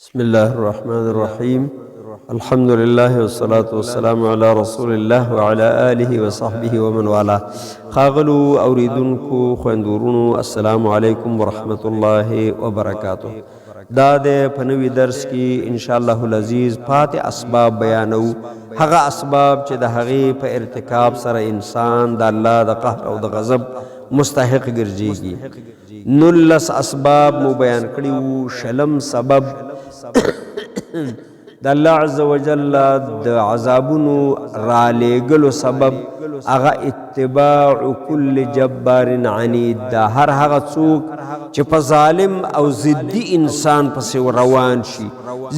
بسم الله الرحمن الرحيم الحمد لله والصلاة والسلام على رسول الله وعلى آله وصحبه ومن والاه. خاغلو اوریدونکو خوندورونو السلام علیکم ورحمت الله وبرکاته. دا د پنوي درس کې ان شاء الله العزیز پات اسباب بیانو، هغه اسباب چې د هغې په ارتکاب سره انسان د الله د قهر او د غضب مستحق ګرځيږي. 19 اسباب مو بیان کړي وو. شلم سبب د الله عز وجل د عذابونو را لېږلو سبب هغه اتباع کل جبار عنید دا هر هغه څوک چې په ظالم او ضدي انسان پسې روان شي،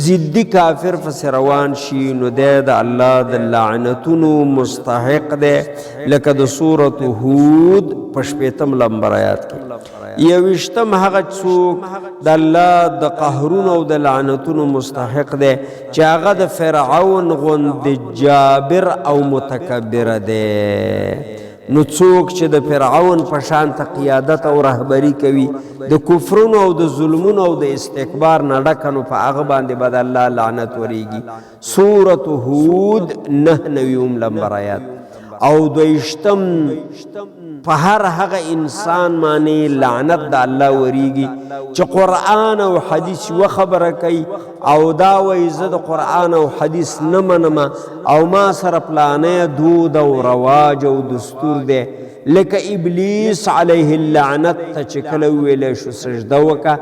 ضدي کافر پسې روان شي، نو دی د الله د لعنتونو مستحق دی، لکه د سورة هود په 8 نمبر آیات کې. 21 هغه څوک د الله د قهرونو او د لعنتونو مستحق دی چې هغه د فرعون غوندې جابر او متکبر دی. نو څوک چې د فرعون په شان ته قیادت او رهبري کوي، د کفرونو او د ظلمونو او د استکبار نه ډکه، نو په هغه باندې به د الله لعنت وریږي. سورة هود 9 نمبر آیات. او 22 په هر هغه انسان باندې لعنت د الله وریږي چې قرآن او حدیث و خبره کوي او دا وایي زه د قرآن او حدیث نه منم او ما سره پلانې دود او رواج او دستور دی، لکه ابلیس علیه اللعنت ته چې کله وویلی شو سجده وکړه،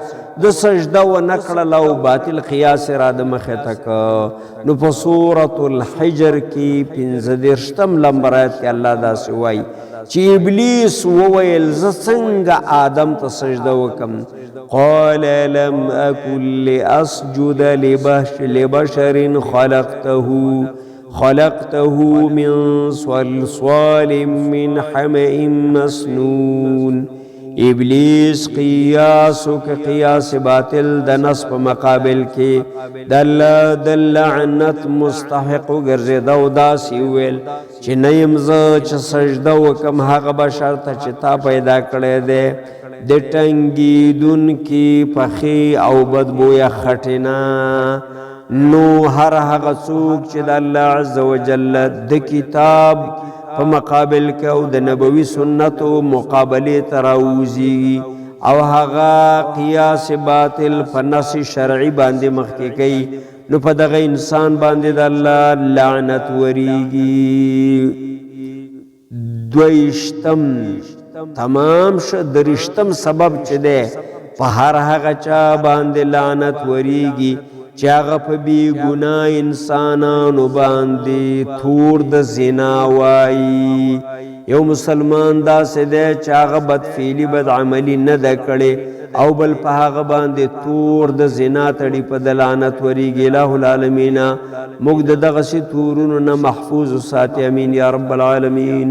د سجده ونه کړله او باطل قیاس را د مخې ته که. نو په سورة الحجر کې 15 نمبر آیت کې الله داسې وایي چې ابلیس وویل زه څنګه آدم ته سجده وکم، قال لم اکن لاسجد لبشر خلقته من صلصال من حمأ مسنون. ابلیس قیاس که قیاس باطل د نص په مقابل کې د الله د لعنت مستحق ګرځېده او داسې وویل چې نه یم زه چې سجده وکم هغه بشر ته چې تا پیدا کړی دی د ټنګېدونکي پخې او بدبویه خټې نه. نو هر هغه څوک چې د الله عز وجل د کتاب په مقابل کې او د نبوي سنتو مقابلې ته راوځي او هغه قیاس باطل په نص شرعي باندې مخکې کوي، نو په دغه انسان باندې د الله لعنت وریږي. 22 تمام شه. 23 سبب چې دی په هر هغه چا باندې لعنت وریږي چې هغه په بې ګناه انسانانو باندې تور د زنا وایي. یو مسلمان داسې دی چې هغه بدفعلي بدعملي نه ده کړې او بل په هغه باندې تور د زنا تړي، په د لعنت وریږي. الہ العالمین موږ د دغسې تورونو نه محفوظ وساتي. امین یا رب العالمین.